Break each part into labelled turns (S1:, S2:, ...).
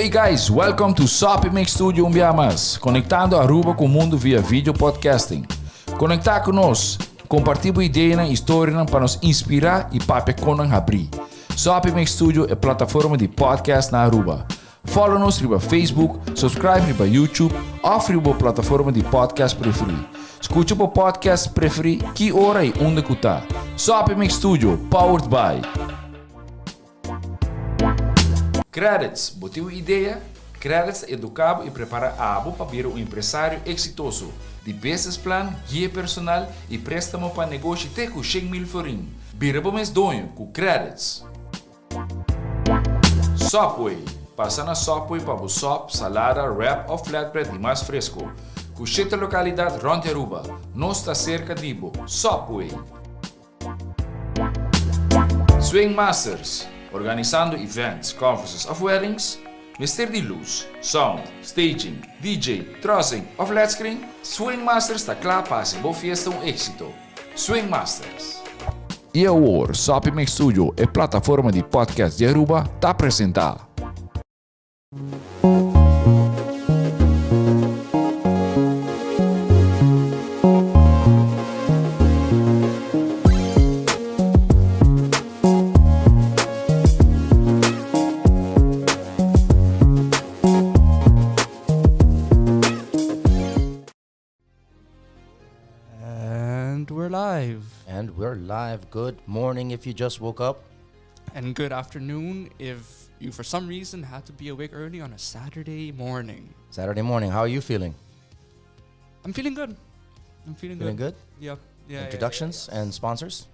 S1: Hey guys, welcome to Sopi Studio Umbiamas, conectando Aruba com o mundo via vídeo podcasting. Conectar conosco, compartilhar ideias e histórias para nos inspirar e para conang abrir. Sopi Studio é plataforma de podcast na Aruba. Follow-nos riba Facebook, subscribe riba YouTube ou riba plataforma de podcast preferido. Escute o podcast preferido que hora e onde cutar. Sopi Studio, powered by Qredits, botiu ideia? Qredits educava e prepara abo para vir um empresário exitoso. De business plan, guia personal e préstamo para negócio até com 100,000 florin. Bira para mês donho com Qredits. Sopi, passa na Sopi para o sop, salada, wrap ou flatbread e mais fresco. Com 7 localidades rond Aruba, nós está cerca de Ibo. Sopi. SwingMasterz, organizando events, conferences of weddings, mister de luz, sound, staging, DJ, trussing of flat screen, SwingMasterz está claro para ser boa fiesta éxito. SwingMasterz. E agora, Sopi Studio é plataforma de podcast de Aruba, está apresentar.
S2: We're live. Good morning if you just woke up.
S3: And good afternoon if you, for some reason, had to be awake early on a Saturday morning.
S2: Saturday morning. How are you feeling?
S3: I'm feeling good.
S2: Feeling good?
S3: Yeah.
S2: Introductions and sponsors?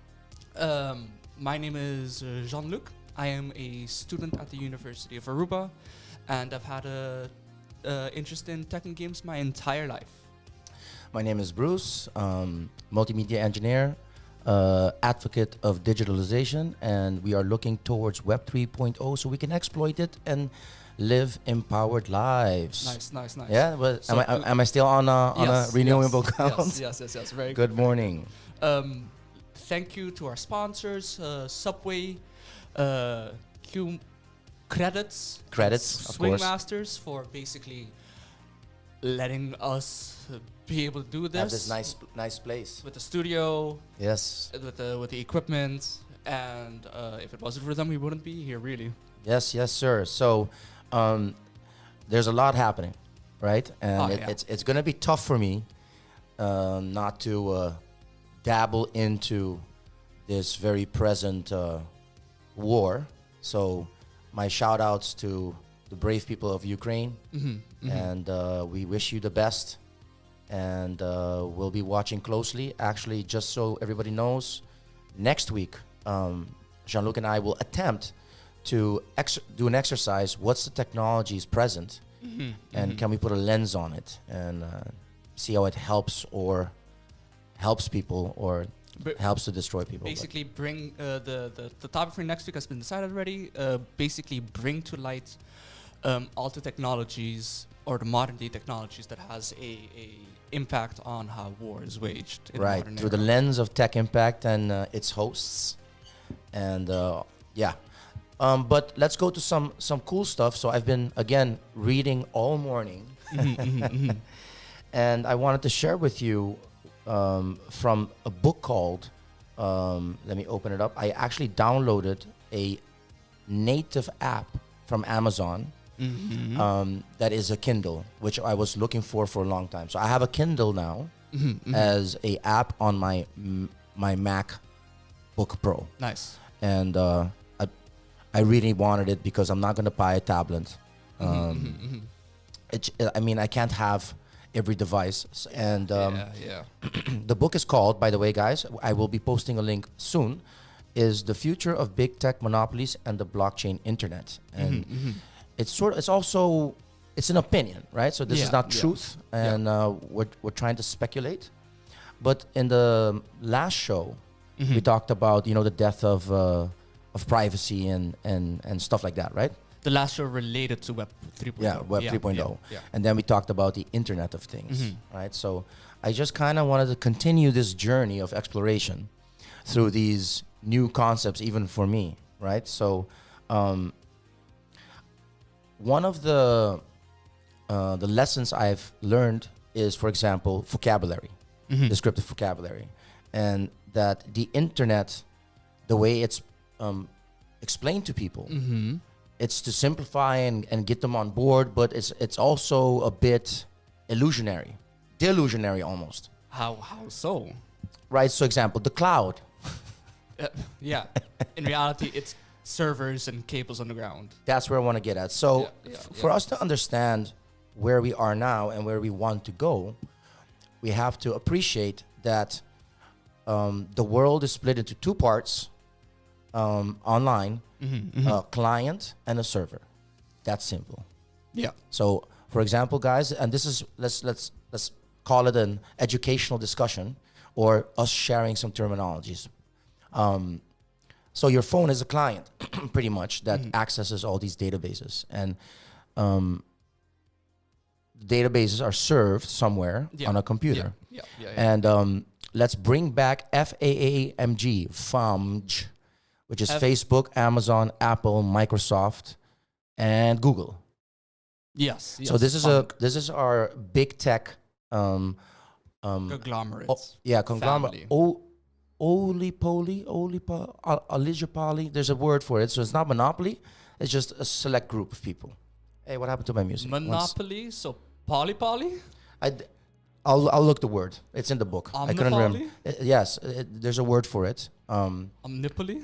S3: My name is Jean-Luc. I am a student at the University of Aruba, and I've had a interest in tech and games my entire life.
S2: My name is Bruce, multimedia engineer, advocate of digitalization, and we are looking towards Web 3.0 so we can exploit it and live empowered lives.
S3: Nice.
S2: Yeah, but so am I still on a renewable count?
S3: Yes. Very
S2: good. Good morning.
S3: Thank you to our sponsors, Subway, Qredits,
S2: of course,
S3: SwingMasterz for basically letting us be able to do this.
S2: Have this nice place
S3: with the studio.
S2: Yes.
S3: With the equipment, and if it wasn't for them, we wouldn't be here, really.
S2: Yes, sir. So, there's a lot happening, right? And it's going to be tough for me not to dabble into this very present war. So, my shout outs to the brave people of Ukraine, and we wish you the best. And we'll be watching closely. Actually, just so everybody knows, next week, Jean-Luc and I will attempt to do an exercise. What's the technologies present, and can we put a lens on it and see how it helps people or helps to destroy people?
S3: Basically, bring the topic for next week has been decided already. Basically, bring to light all the technologies or the modern day technologies that has a impact on how war is waged in
S2: right
S3: modern
S2: through
S3: era.
S2: the lens of tech impact and its hosts, and but let's go to some cool stuff. So I've been again reading all morning, and I wanted to share with you from a book called let me open it up. I actually downloaded a native app from Amazon. That is a Kindle, which I was looking for a long time. So I have a Kindle now as a app on my MacBook Pro.
S3: Nice.
S2: And I really wanted it because I'm not going to buy a tablet. I mean, I can't have every device. And the book is called, by the way, guys, I will be posting a link soon, is The Future of Big Tech Monopolies and the Blockchain Internet. And it's also an opinion, right? So this is not truth, and we're trying to speculate. But in the last show, we talked about the death of privacy and stuff like that, right?
S3: The last show related to Web 3.0.
S2: Yeah, Web 3.0. And then we talked about the Internet of Things, right? So I just kind of wanted to continue this journey of exploration through these new concepts, even for me, right? So one of the lessons I've learned is, for example, vocabulary, descriptive vocabulary, and that the internet, the way it's explained to people, it's to simplify and get them on board, but it's also a bit delusionary almost.
S3: How so?
S2: Right. So, example, the cloud.
S3: Yeah. In reality, it's servers and cables on the ground.
S2: That's where I want to get at. So, for us to understand where we are now and where we want to go, we have to appreciate that the world is split into two parts online, a client and a server. That's simple.
S3: Yeah.
S2: So, for example, guys, and this is let's call it an educational discussion or us sharing some terminologies. So your phone is a client, pretty much, that accesses all these databases, and databases are served somewhere on a computer.
S3: Yeah.
S2: And let's bring back FAMG, which is Facebook, Amazon, Apple, Microsoft, and Google.
S3: Yes.
S2: So this is our big tech
S3: conglomerates.
S2: Conglomerate. Oligopoly. There's a word for it. So it's not monopoly. It's just a select group of people. Hey, what happened to my music?
S3: Monopoly. So poly.
S2: I'll look the word. It's in the book. I couldn't remember. Yes, there's a word for it.
S3: Omnipoly.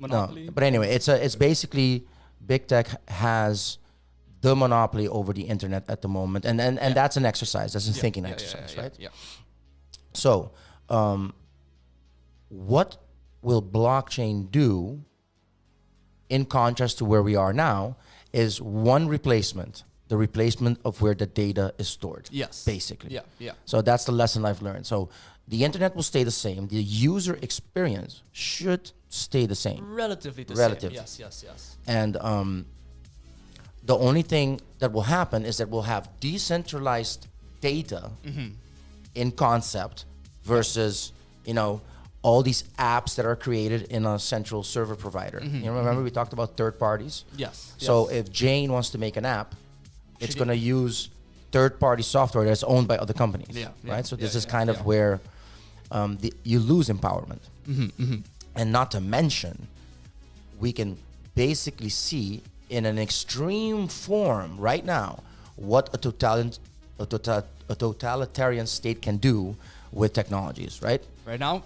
S3: Monopoly.
S2: No, but anyway, it's basically big tech has the monopoly over the internet at the moment, and that's an exercise. That's a thinking exercise, right?
S3: Yeah.
S2: So, what will blockchain do, in contrast to where we are now, is one replacement, the replacement of where the data is stored.
S3: Yes.
S2: Basically.
S3: Yeah.
S2: So that's the lesson I've learned. So the internet will stay the same. The user experience should stay the same.
S3: Relatively the
S2: Relative.
S3: same. Yes.
S2: And the only thing that will happen is that we'll have decentralized data in concept versus, all these apps that are created in a central server provider. Remember we talked about third parties?
S3: Yes.
S2: So if Jane wants to make an app, it's going to use third-party software that's owned by other companies, right? So this is kind of where you lose empowerment. And not to mention, we can basically see in an extreme form right now what a totalitarian state can do with technologies, right?
S3: Right now,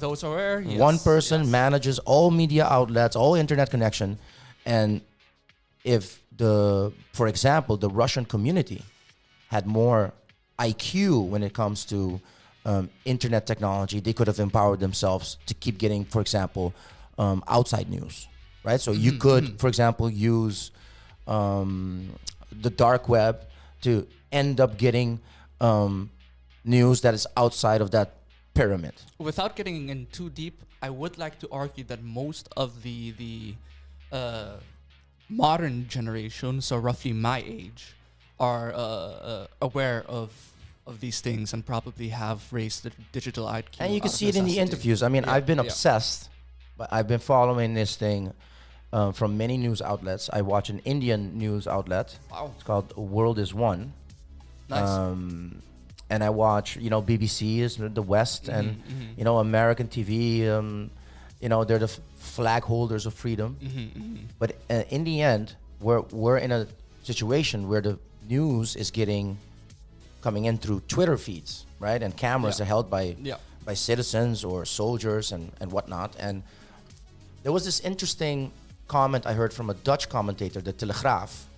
S3: those are where
S2: one person manages all media outlets, all internet connection, and if for example, the Russian community had more IQ when it comes to internet technology, they could have empowered themselves to keep getting, for example, outside news, right? So you could, for example, use the dark web to end up getting news that is outside of that pyramid.
S3: Without getting in too deep, I would like to argue that most of the modern generation, so roughly my age, are aware of these things and probably have raised the digital IQ.
S2: And you can see it in the interviews. I mean, I've been obsessed, but I've been following this thing from many news outlets. I watch an Indian news outlet.
S3: Wow.
S2: It's called World is One.
S3: Nice.
S2: And I watch, BBC is the West, and American TV. They're the flag holders of freedom. But in the end, we're in a situation where the news is coming in through Twitter feeds, right? And cameras are held by citizens or soldiers and whatnot. And there was this interesting comment I heard from a Dutch commentator, the Telegraaf.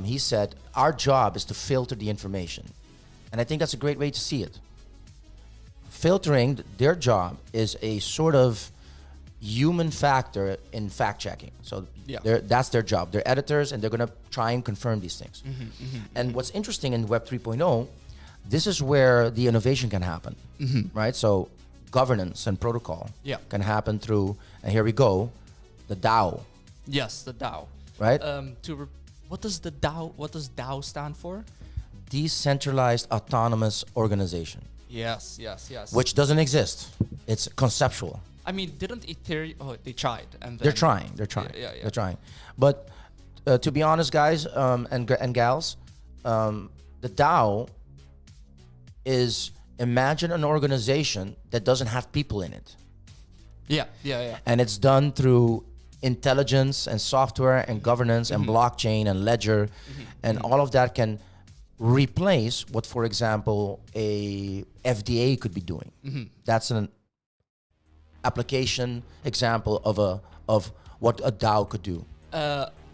S2: He said, our job is to filter the information. And I think that's a great way to see it. Filtering, their job is a sort of human factor in fact-checking. So that's their job. They're editors, and they're going to try and confirm these things. And what's interesting in Web 3.0, this is where the innovation can happen, right? So governance and protocol can happen through, and here we go, the DAO.
S3: Yes, the DAO.
S2: Right?
S3: What does DAO stand for?
S2: Decentralized Autonomous Organization.
S3: Yes.
S2: Which doesn't exist. It's conceptual.
S3: I mean, didn't Ethereum? Oh, they tried, and then
S2: They're trying.
S3: Yeah.
S2: They're trying. But to be honest, guys and gals, the DAO is, imagine an organization that doesn't have people in it.
S3: Yeah.
S2: And it's done through intelligence and software and governance and blockchain and ledger. And all of that can replace what, for example, a FDA could be doing. That's an application example of what a DAO could do.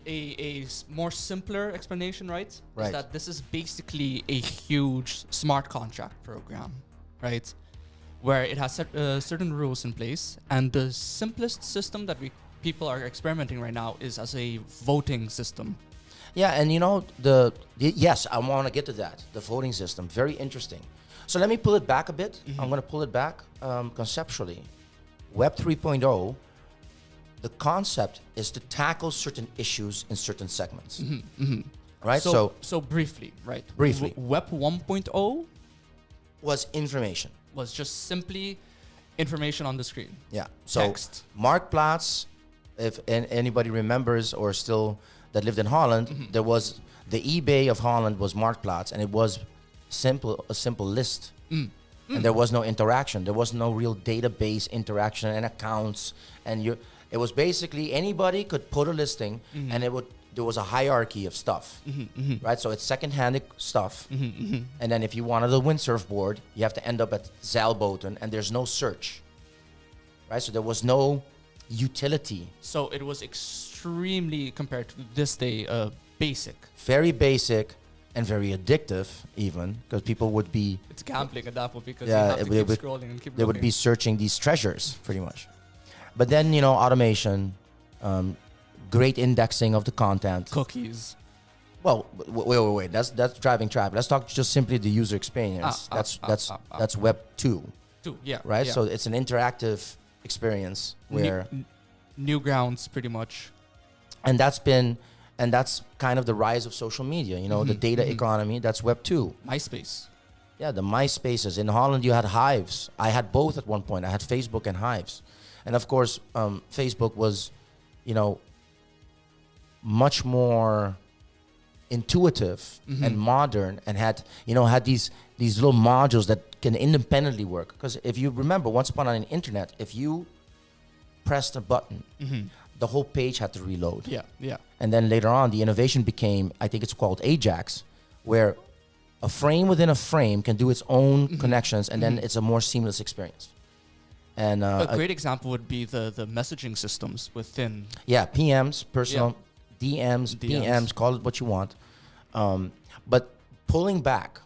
S3: A more simpler explanation, right?
S2: Right.
S3: Is that this is basically a huge smart contract program, right? Where it has certain rules in place, and the simplest system that people are experimenting right now is as a voting system.
S2: Yeah, and yes, I want to get to that. The voting system, very interesting. So let me pull it back a bit. I'm going to pull it back conceptually. Web 3.0, the concept is to tackle certain issues in certain segments. Right?
S3: So briefly, right?
S2: Briefly.
S3: Web 1.0
S2: was information.
S3: Was just simply information on the screen.
S2: Yeah. So
S3: Text.
S2: Marktplaats, if anybody remembers or still that lived in Holland, there was the eBay of Holland was Marktplaats, and it was a simple list. And there was no interaction. There was no real database interaction and accounts. And it was basically anybody could put a listing, and there was a hierarchy of stuff, right? So it's second-hand stuff. And then if you wanted a windsurf board, you have to end up at Zeilboten, and there's no search, right? So there was no utility.
S3: So it was extremely, compared to this day, basic.
S2: Very basic and very addictive even, because people would be...
S3: It's gambling at that point, because you have to keep scrolling and keep
S2: They would be searching these treasures, pretty much. But then, automation, great indexing of the content.
S3: Cookies.
S2: Well, wait. That's driving traffic. Let's talk just simply the user experience. That's Web 2.
S3: Yeah.
S2: Right?
S3: Yeah.
S2: So it's an interactive experience where...
S3: Newgrounds, pretty much.
S2: And that's kind of the rise of social media, the data economy. That's Web 2.
S3: MySpace.
S2: Yeah, the MySpaces. In Holland, you had Hives. I had both at one point. I had Facebook and Hives. And of course, Facebook was, much more intuitive and modern, and had these little modules that can independently work. Because if you remember, once upon an internet, if you pressed a button, the whole page had to reload.
S3: Yeah.
S2: And then later on, the innovation became, I think it's called Ajax, where a frame within a frame can do its own connections, and then it's a more seamless experience. And
S3: a great example would be the messaging systems within.
S2: Yeah, PMs, personal DMs, PMs, call it what you want. But pulling back,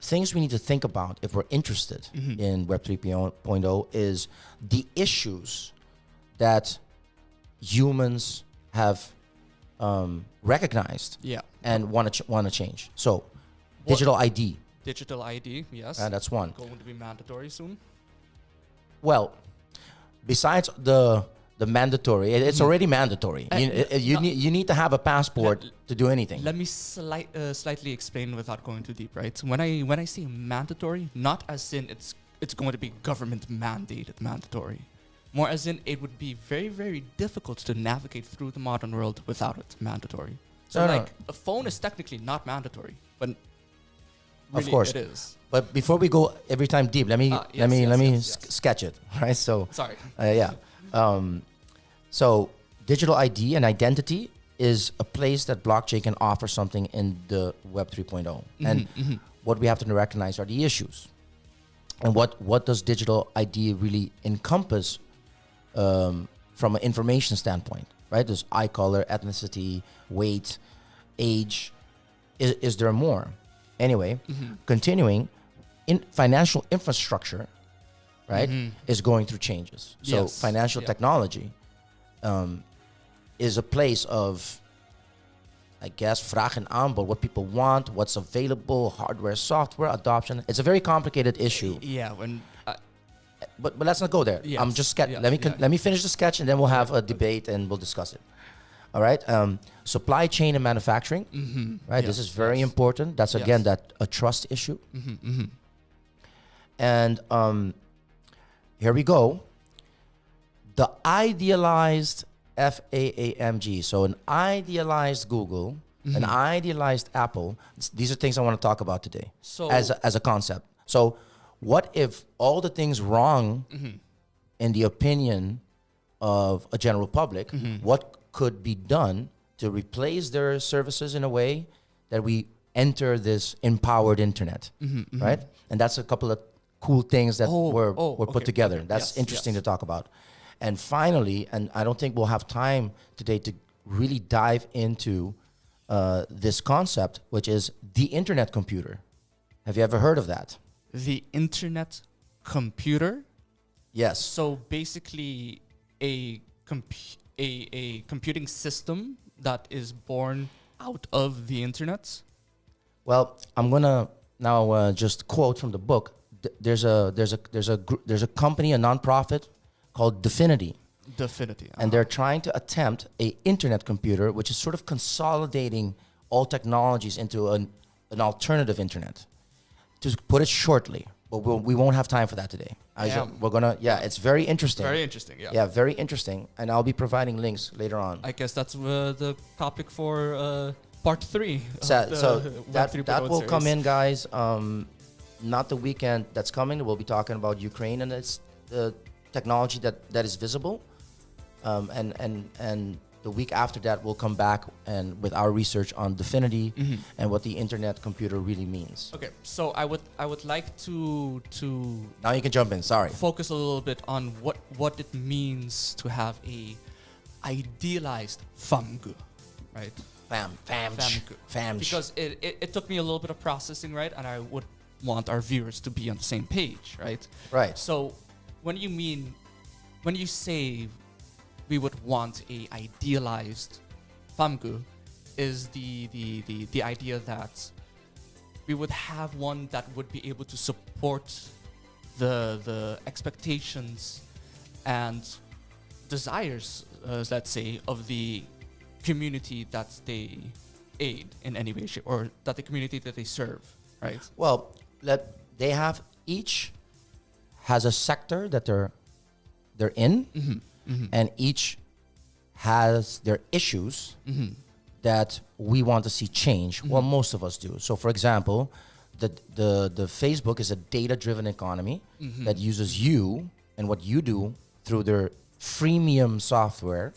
S2: things we need to think about if we're interested in Web 3.0 is the issues that humans have recognized and want to change. So, digital ID.
S3: Digital ID, yes.
S2: That's one.
S3: Going to be mandatory soon.
S2: Well, besides the mandatory, it's already mandatory. You need to have a passport to do anything.
S3: Let me slightly explain without going too deep, right? When I say mandatory, not as in it's going to be government mandated mandatory. More as in it would be very, very difficult to navigate through the modern world without it mandatory. So a phone is technically not mandatory, but really
S2: of course
S3: it is.
S2: But before we go every time deep, let me sketch it, right? So
S3: sorry.
S2: So digital ID and identity is a place that blockchain can offer something in the Web 3.0. And what we have to recognize are the issues. And what does digital ID really encompass from an information standpoint, right? There's eye color, ethnicity, weight, age. Is there more? Anyway, continuing, in financial infrastructure, right, is going through changes. So financial technology is a place of, I guess, vraag en aanbod, what people want, what's available, hardware, software, adoption. It's a very complicated issue.
S3: Yeah,
S2: but let's not go there.
S3: Yes,
S2: I'm just let me finish the sketch, and then we'll have a debate and we'll discuss it. All right. Supply chain and manufacturing. Right. This is very important. That's again a trust issue. And here we go. The idealized FAAMG. So an idealized Google, an idealized Apple. These are things I want to talk about today
S3: So
S2: as a concept. So what if all the things wrong in the opinion of a general public, what could be done to replace their services in a way that we enter this empowered internet, right? And that's a couple of cool things that were
S3: okay,
S2: put together.
S3: okay.
S2: That's
S3: Yes,
S2: interesting
S3: yes.
S2: to talk about. And finally, and I don't think we'll have time today to really dive into this concept, which is the internet computer. Have you ever heard of that?
S3: the internet computer.
S2: Yes.
S3: So basically, a computing system that is born out of the internet.
S2: Well, I'm gonna now just quote from the book. There's a company, a nonprofit called Definity,
S3: Definity.
S2: and they're trying to attempt a internet computer, which is sort of consolidating all technologies into an alternative internet. To put it shortly, but we won't have time for that today. It's very interesting.
S3: Very interesting. Yeah.
S2: Yeah, very interesting, and I'll be providing links later on.
S3: I guess that's the topic for part 3.
S2: So that
S3: 3.0
S2: will come
S3: series.
S2: in, guys. Not the weekend that's coming. We'll be talking about Ukraine and its technology that is visible, and the week after that we'll come back and with our research on Definity and what the internet computer really means.
S3: Okay, so I would like to
S2: Now you can jump in. Sorry.
S3: focus a little bit on what it means to have a idealized famgu, right?
S2: Fam.
S3: Because it took me a little bit of processing, right? And I would want our viewers to be on the same page, right?
S2: Right.
S3: So when you say we would want a idealized famgu, is the idea that we would have one that would be able to support the expectations and desires, let's say, of the community that they aid in any way, shape, or that the community that they serve, right?
S2: Well, they have each has a sector that they're in, and each has their issues that we want to see change. Well, most of us do. So, for example, the Facebook is a data-driven economy that uses you and what you do through their freemium software.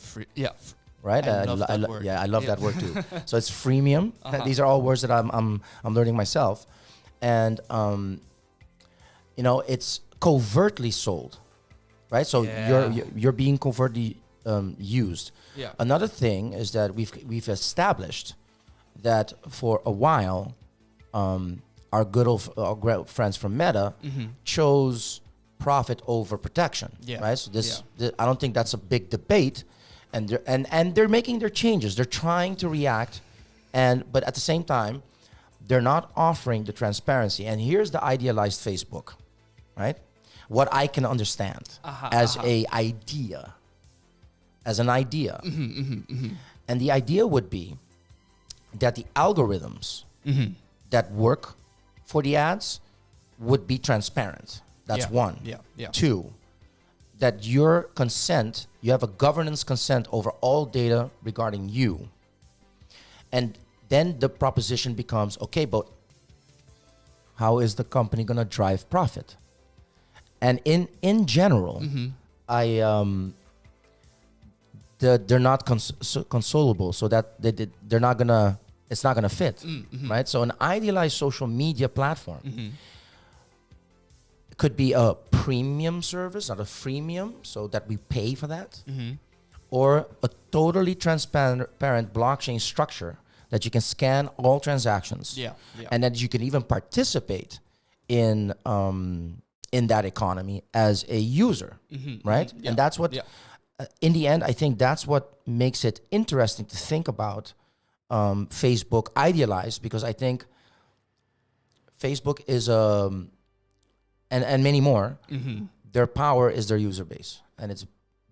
S2: Right?
S3: I love that word.
S2: Yeah, I love that word too. So it's freemium. These are all words that I'm learning myself, and it's covertly sold, right? So you're being covertly used.
S3: Yeah.
S2: Another thing is that we've established that for a while, our great friends from Meta chose profit over protection.
S3: Yeah.
S2: Right. So I don't think that's a big debate. And they're making their changes. They're trying to react, but at the same time, they're not offering the transparency. And here's the idealized Facebook, right? What I can understand as an idea, and the idea would be that the algorithms that work for the ads would be transparent. That's one.
S3: Yeah.
S2: Two, that your consent, you have a governance consent over all data regarding you. And then the proposition becomes, okay, but how is the company going to drive profit? And in general, they're not consolable, so that they're not going to, it's not going to fit, right? So an idealized social media platform could be a premium service, not a freemium, so that we pay for that, or a totally transparent blockchain structure that you can scan all transactions, and that you can even participate in that economy as a user, right? And that's what, in the end, I think that's what makes it interesting to think about Facebook Idealized, because I think Facebook is and many more, their power is their user base. And it's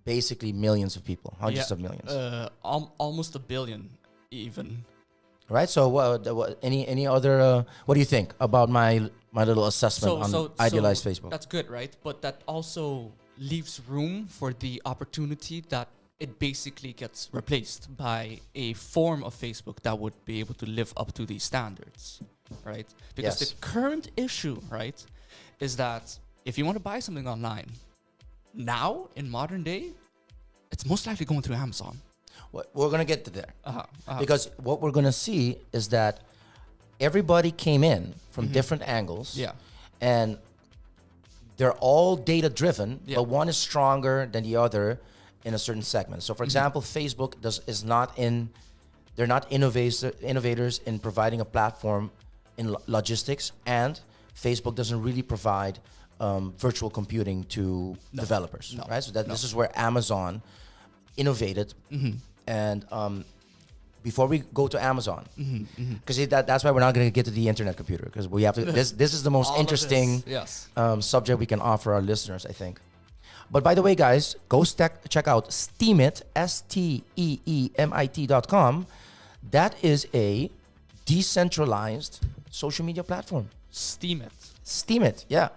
S2: basically millions of people, hundreds of millions.
S3: Almost a billion, even.
S2: Right? So any other, what do you think about my little assessment on idealized Facebook?
S3: That's good, right? But that also leaves room for the opportunity that it basically gets replaced by a form of Facebook that would be able to live up to these standards, right? Because
S2: Yes.
S3: the current issue, right, is that if you want to buy something online, now in modern day, it's most likely going through Amazon.
S2: We're going to get to there. Because what we're going to see is that everybody came in from different angles.
S3: Yeah.
S2: And they're all data driven,
S3: Yeah.
S2: but one is stronger than the other in a certain segment. So for example, Facebook they're not innovators in providing a platform in logistics, and Facebook doesn't really provide virtual computing to developers, right? So this is where Amazon innovated. And before we go to Amazon, because that's why we're not going to get to the internet computer, because we have to. This is the most interesting subject we can offer our listeners, I think. But by the way, guys, go check out Steemit, STEEMIT.com. That is a decentralized social media platform. Steemit, yeah.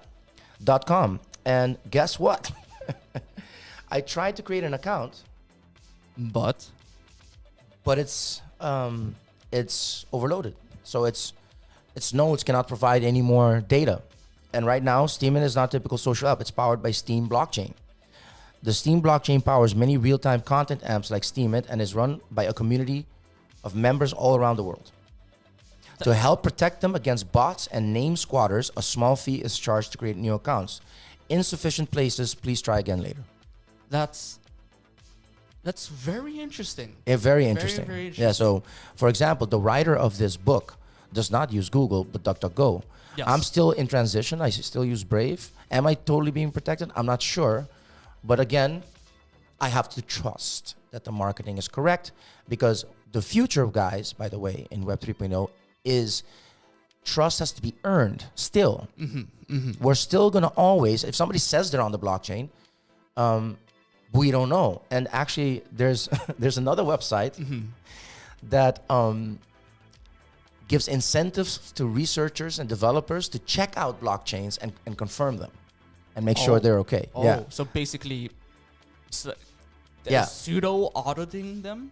S2: .com. And guess what? I tried to create an account,
S3: But
S2: it's overloaded. So its nodes cannot provide any more data. And right now, Steemit is not a typical social app. It's powered by Steem blockchain. The Steem blockchain powers many real-time content apps like Steemit and is run by a community of members all around the world. To help protect them against bots and name squatters, a small fee is charged to create new accounts. Insufficient places, please try again later.
S3: that's very interesting.
S2: Yeah, very interesting.
S3: Very
S2: Yeah, so for example, the writer of this book does not use Google, but DuckDuckGo.
S3: Yes.
S2: I'm still in transition. I still use Brave. Am I totally being protected? I'm not sure. But again, I have to trust that the marketing is correct, because the future, guys, by the way, in Web 3.0 is trust has to be earned still. We're still going to always, if somebody says they're on the blockchain, we don't know. And actually, there's another website that gives incentives to researchers and developers to check out blockchains and confirm them and make sure they're okay. Yeah.
S3: So basically,
S2: Yeah.
S3: pseudo auditing them.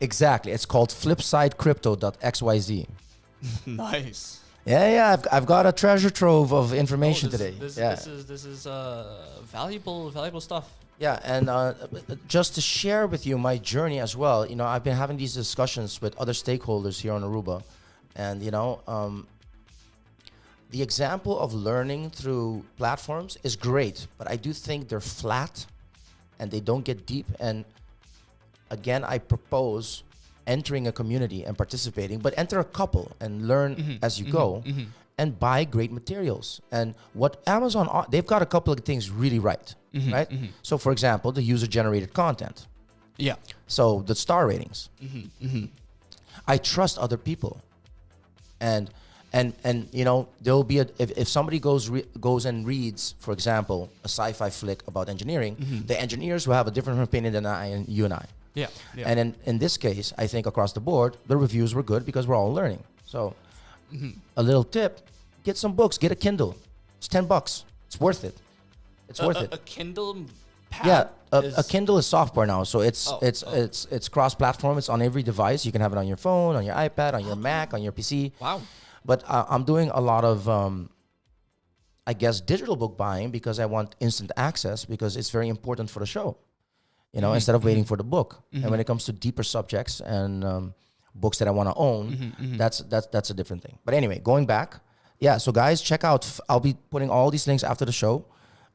S2: Exactly. It's called flipsidecrypto.xyz.
S3: Nice.
S2: Yeah. I've got a treasure trove of information today.
S3: This is valuable stuff.
S2: Yeah, and just to share with you my journey as well, I've been having these discussions with other stakeholders here on Aruba, and the example of learning through platforms is great, but I do think they're flat and they don't get deep. And again, I propose entering a community and participating, but enter a couple and learn as you go. And buy great materials. And what Amazon, they've got a couple of things really right, right? So for example, the user-generated content.
S3: Yeah.
S2: So the star ratings. I trust other people. And there'll be if somebody goes and reads, for example, a sci-fi flick about engineering, the engineers will have a different opinion than you and I.
S3: Yeah.
S2: And in this case, I think across the board, the reviews were good because we're all learning. So a little tip, get some books, get a Kindle. It's $10. It's worth it. It's worth it.
S3: A Kindle pad.
S2: Yeah, a Kindle is software now, so it's cross-platform. It's on every device. You can have it on your phone, on your iPad, on your Mac, on your PC.
S3: Wow.
S2: But I'm doing a lot of, I guess, digital book buying because I want instant access, because it's very important for the show. Instead of waiting for the book. And when it comes to deeper subjects and books that I want to own, that's a different thing. But anyway, going back, yeah. So guys, check out. I'll be putting all these links after the show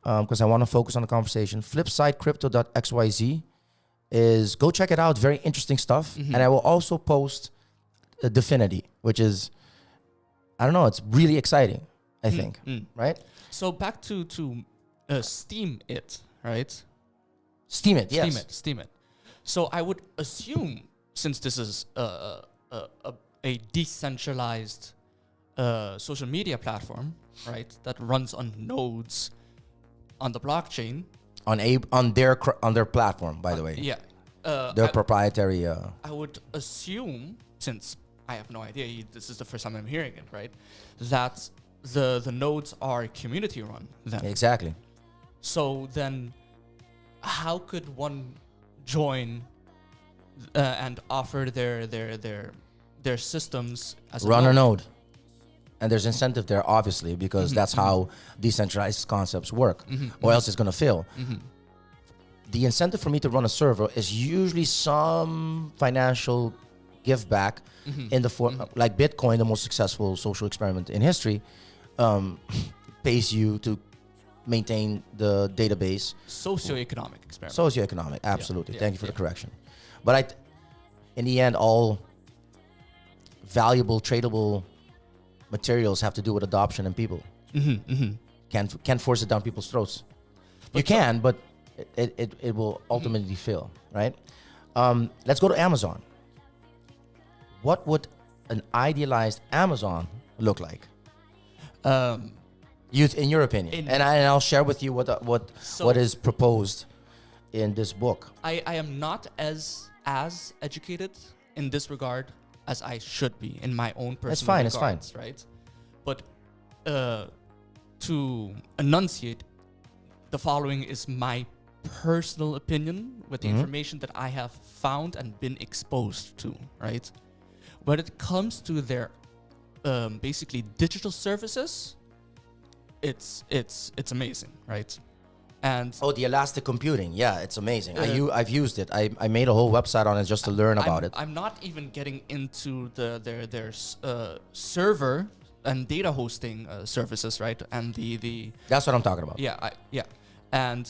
S2: because I want to focus on the conversation. Flipsidecrypto.xyz is, go check it out. Very interesting stuff. And I will also post Definity, which is, I don't know, it's really exciting. I think, right?
S3: So back to Steemit, right?
S2: Steemit, yes.
S3: Steemit. So I would assume, since this is a decentralized social media platform, right, that runs on nodes on the blockchain,
S2: on their platform, by the way.
S3: Yeah.
S2: Their proprietary.
S3: I would assume, since I have no idea, this is the first time I'm hearing it, right, that the nodes are community run then.
S2: Exactly.
S3: So then, how could one join and offer their systems as
S2: Run a node. And there's incentive there, obviously, because that's how decentralized concepts work, or else it's going to fail. The incentive for me to run a server is usually some financial give back in the form, like Bitcoin, the most successful social experiment in history, pays you to maintain the database.
S3: Socioeconomic experiment.
S2: Socioeconomic, absolutely.
S3: Yeah,
S2: Thank you for the correction. But in the end, all valuable, tradable materials have to do with adoption and people. Can't force it down people's throats. But you can, but it will ultimately fail, right? Let's go to Amazon. What would an idealized Amazon look like? In your opinion, and I'll share with you what is proposed in this book.
S3: I am not as educated in this regard as I should be in my own personal regards. It's fine. Right? But to enunciate, the following is my personal opinion with the information that I have found and been exposed to, right? When it comes to their basically digital services, it's amazing, right? And
S2: the elastic computing, yeah, it's amazing. I've used it. I made a whole website on it just to learn about it.
S3: I'm not even getting into their server and data hosting services, right? And the
S2: that's what I'm talking about.
S3: Yeah, and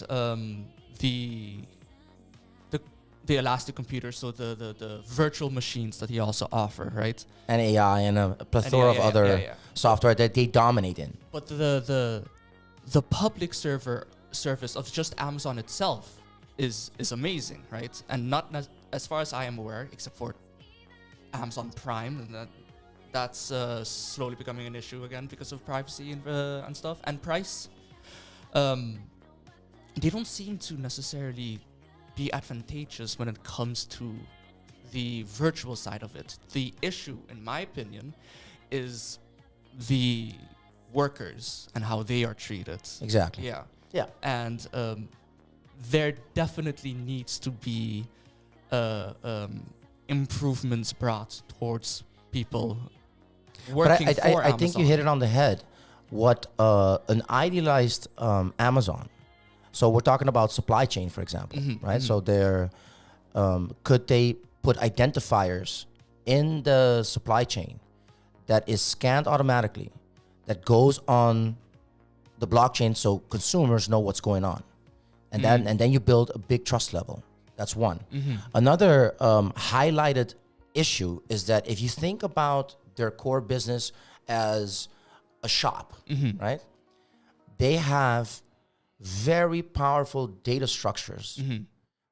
S3: the elastic computer, so the virtual machines that he also offer, right?
S2: And AI and a plethora of other software that they dominate in.
S3: But the public service of just Amazon itself is amazing, right? And not as far as I am aware, except for Amazon Prime, and that's slowly becoming an issue again because of privacy and stuff and price. They don't seem to necessarily be advantageous when it comes to the virtual side of it. The issue, in my opinion, is the workers and how they are treated.
S2: Exactly.
S3: Yeah. And there definitely needs to be improvements brought towards people working for Amazon.
S2: I think you hit it on the head. What an idealized Amazon. So we're talking about supply chain, for example, right? So could they put identifiers in the supply chain that is scanned automatically, that goes on the blockchain so consumers know what's going on, and then you build a big trust level. That's one. Another highlighted issue is that if you think about their core business as a shop, right? They have very powerful data structures,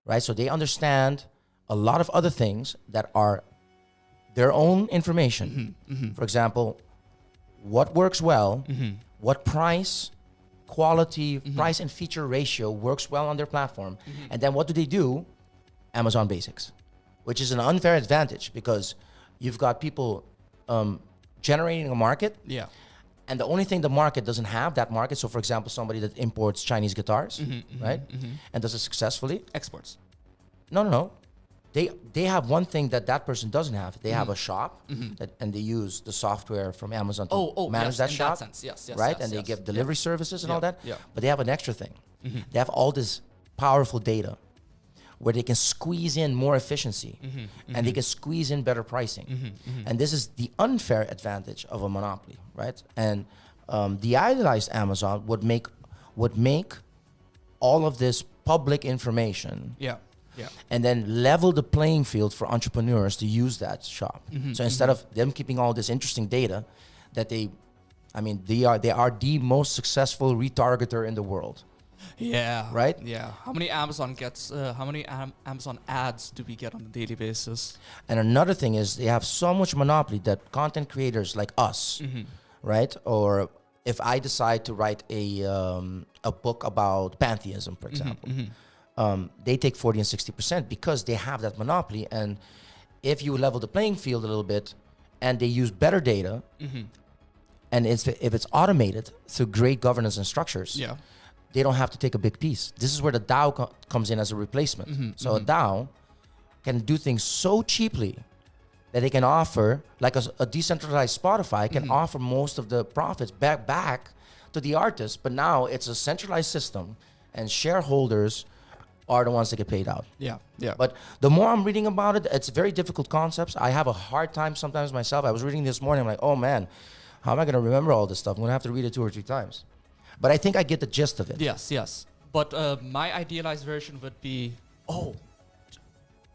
S2: right? So they understand a lot of other things that are their own information. For example, what works well, what price, quality, price and feature ratio works well on their platform. And then what do? Amazon Basics, which is an unfair advantage because you've got people generating a market.
S3: Yeah.
S2: And the only thing the market doesn't have, that market, so for example, somebody that imports Chinese guitars, right? And does it successfully.
S3: Exports.
S2: No. They have one thing that person doesn't have. They have a shop, and they use the software from Amazon to manage that shop.
S3: That sense. Yes,
S2: right? And they give delivery services and all that.
S3: Yeah.
S2: But they have an extra thing. They have all this powerful data where they can squeeze in more efficiency and they can squeeze in better pricing. And this is the unfair advantage of a monopoly, right? And the idealized Amazon would make all of this public information.
S3: Yeah.
S2: And then level the playing field for entrepreneurs to use that shop. So instead of them keeping all this interesting data that they are the most successful retargeter in the world.
S3: Yeah.
S2: Right?
S3: Yeah. How many Amazon Amazon ads do we get on a daily basis?
S2: And another thing is they have so much monopoly that content creators like us, right? Or if I decide to write a book about pantheism, for example, they take 40 and 60% because they have that monopoly. And if you level the playing field a little bit and they use better data, and if it's automated through great governance and structures, they don't have to take a big piece. This is where the DAO comes in as a replacement. So a DAO can do things so cheaply that they can offer, like a decentralized Spotify can offer most of the profits back to the artist, but now it's a centralized system, and shareholders are the ones that get paid out.
S3: Yeah, yeah.
S2: But the more I'm reading about it, it's very difficult concepts. I have a hard time sometimes myself. I was reading this morning, I'm like, oh man, how am I going to remember all this stuff? I'm going to have to read it 2 or 3 times. But I think I get the gist of it.
S3: Yes, yes. But my idealized version would be,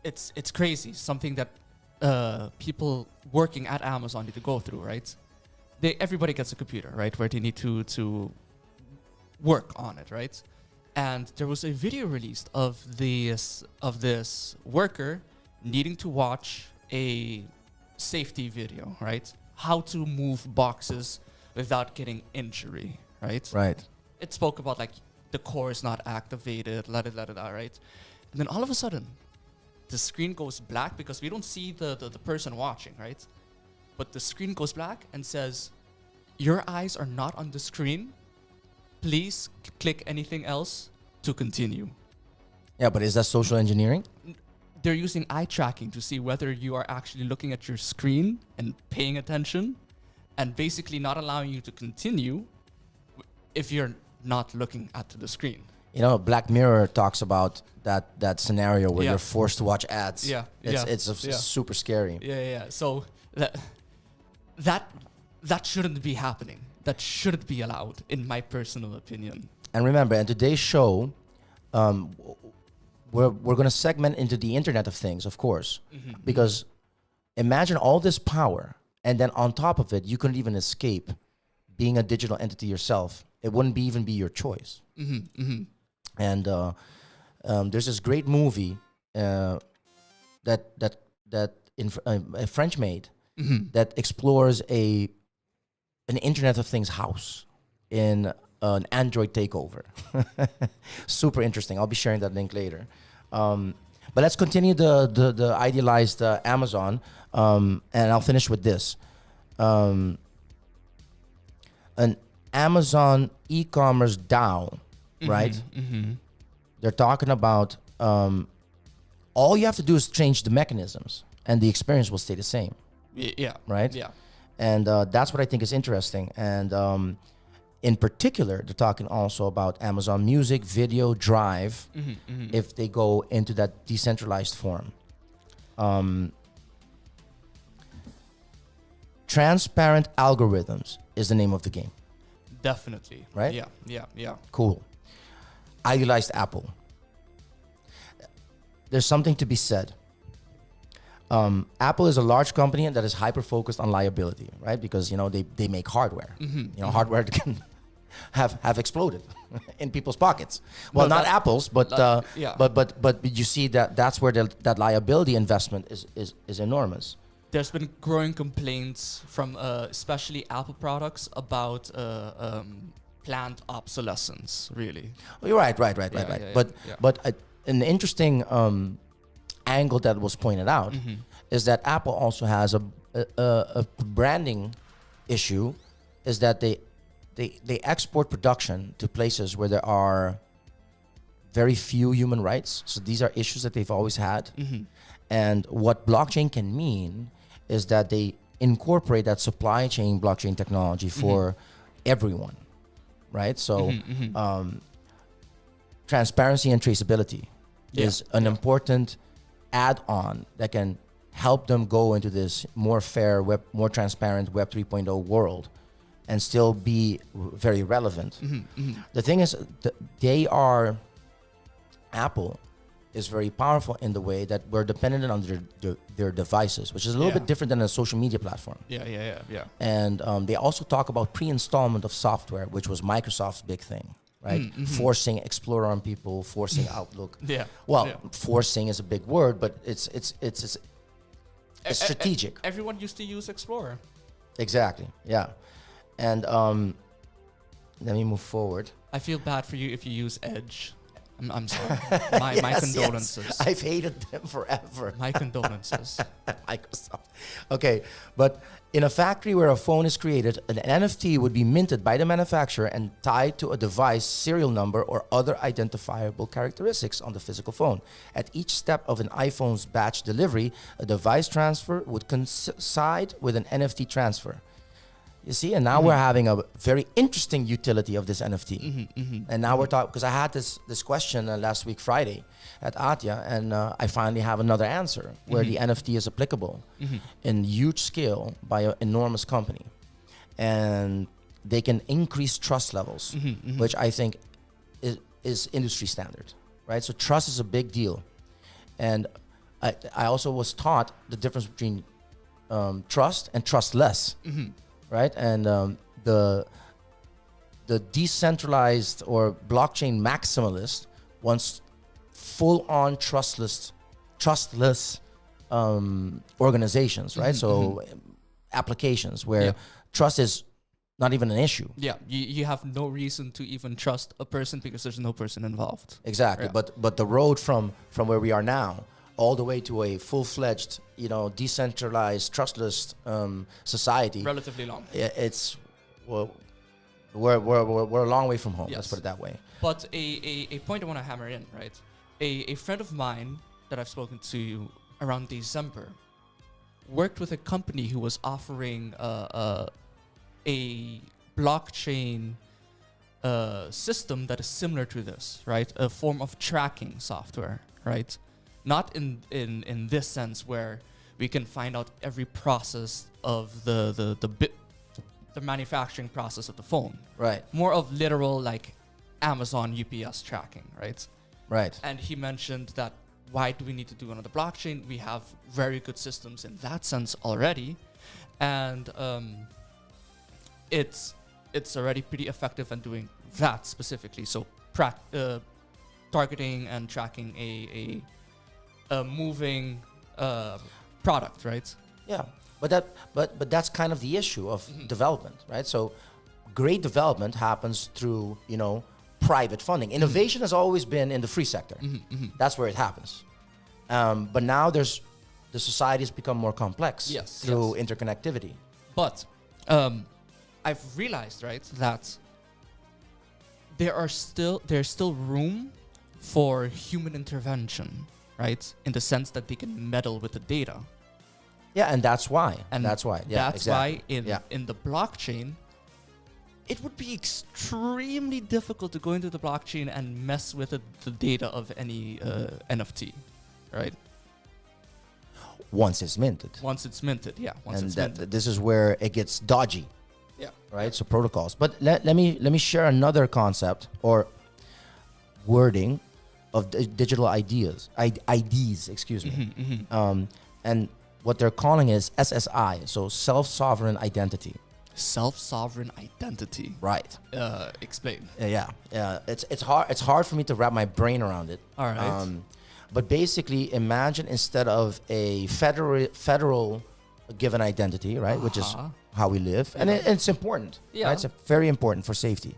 S3: it's crazy. Something that people working at Amazon need to go through, right? Everybody gets a computer, right, where they need to work on it, right? And there was a video released of this worker needing to watch a safety video, right? How to move boxes without getting injury, right?
S2: Right.
S3: It spoke about like the core is not activated, right? And then all of a sudden, the screen goes black because we don't see the person watching, right? But the screen goes black and says, your eyes are not on the screen. Please click anything else to continue.
S2: Yeah, but is that social engineering?
S3: They're using eye tracking to see whether you are actually looking at your screen and paying attention, and basically not allowing you to continue if you're not looking at the screen.
S2: You know, Black Mirror talks about that scenario where you're forced to watch ads.
S3: Yeah,
S2: it's super scary.
S3: Yeah. So that shouldn't be happening. That shouldn't be allowed, in my personal opinion.
S2: And remember, in today's show, we're going to segment into the Internet of Things, of course, because imagine all this power, and then on top of it, you couldn't even escape being a digital entity yourself. It wouldn't even be your choice. And there's this great movie that French made that explores an Internet of Things house in an Android takeover. Super interesting. I'll be sharing that link later. But let's continue the idealized Amazon, and I'll finish with this. An Amazon e-commerce DAO, right? They're talking about all you have to do is change the mechanisms, and the experience will stay the same.
S3: Yeah.
S2: Right?
S3: Yeah.
S2: And that's what I think is interesting. And in particular, they're talking also about Amazon Music, Video, Drive, if they go into that decentralized form. Transparent algorithms is the name of the game.
S3: Definitely.
S2: Right?
S3: Yeah.
S2: Cool. Idealized Apple. There's something to be said. Apple is a large company that is hyper-focused on liability, right? Because, they make hardware. Hardware that can have exploded in people's pockets. Well, not Apple's, but you see that's where that liability investment is enormous.
S3: There's been growing complaints from especially Apple products about planned obsolescence, really.
S2: Well, you're right. But an interesting angle that was pointed out is that Apple also has a branding issue, is that they export production to places where there are very few human rights. So these are issues that they've always had. And what blockchain can mean is that they incorporate that supply chain blockchain technology for everyone, right? So transparency and traceability is an important add-on that can help them go into this more fair, more transparent Web 3.0 world and still be very relevant. The thing is, Apple is very powerful in the way that we're dependent on their devices, which is a little bit different than a social media platform.
S3: Yeah.
S2: And they also talk about pre-installment of software, which was Microsoft's big thing. Right, forcing Explorer on people, forcing Outlook. Forcing is a big word, but it's strategic.
S3: Everyone used to use Explorer.
S2: Exactly. Yeah, and let me move forward.
S3: I feel bad for you if you use Edge. I'm sorry. My
S2: Yes,
S3: condolences.
S2: yes. I've hated them forever.
S3: My condolences.
S2: Microsoft. Okay, but in a factory where a phone is created, an NFT would be minted by the manufacturer and tied to a device serial number or other identifiable characteristics on the physical phone. At each step of an iPhone's batch delivery, a device transfer would coincide with an NFT transfer. You see, and now we're having a very interesting utility of this NFT. And now we're talking, because I had this question last week, Friday, at Atya, and I finally have another answer where the NFT is applicable in huge scale by an enormous company. And they can increase trust levels, which I think is industry standard, right? So trust is a big deal. And I also was taught the difference between trust and trustless. Right, and the decentralized or blockchain maximalist wants full-on trustless organizations, right? So applications where trust is not even an issue.
S3: Yeah, you have no reason to even trust a person because there's no person involved.
S2: Exactly,
S3: Yeah.
S2: but the road from where we are now all the way to a full-fledged, decentralized, trustless society.
S3: Relatively long.
S2: It's we're a long way from home.
S3: Yes.
S2: Let's put it that way.
S3: But a point I want to hammer in, right? A friend of mine that I've spoken to around December worked with a company who was offering a blockchain system that is similar to this, right? A form of tracking software, right? Not in this sense where we can find out every process of the manufacturing process of the phone.
S2: Right.
S3: More of literal like Amazon UPS tracking, right?
S2: Right.
S3: And he mentioned that why do we need to do another blockchain? We have very good systems in that sense already, and it's already pretty effective in doing that specifically. So targeting and tracking a moving product, right?
S2: Yeah. But that's kind of the issue of development, right? So great development happens through, private funding. Innovation has always been in the free sector. That's where it happens. But now the society has become more complex through interconnectivity.
S3: But I've realized, right, that there's still room for human intervention, right? In the sense that they can meddle with the data.
S2: Yeah, and that's why.
S3: And
S2: that's why. Yeah,
S3: that's
S2: exactly.
S3: why in the blockchain, it would be extremely difficult to go into the blockchain and mess with the data of any NFT, right?
S2: Once it's minted.
S3: Once it's minted, yeah.
S2: This is where it gets dodgy.
S3: Yeah.
S2: Right. So protocols. But let me share another concept or wording of digital IDs. Excuse me. And what they're calling is SSI. So self-sovereign identity.
S3: Self-sovereign identity.
S2: Right.
S3: Explain.
S2: Yeah. It's hard for me to wrap my brain around it.
S3: All right.
S2: But basically, imagine instead of a federal given identity, right, which is how we live, and it's important.
S3: Yeah.
S2: Right? It's very important for safety.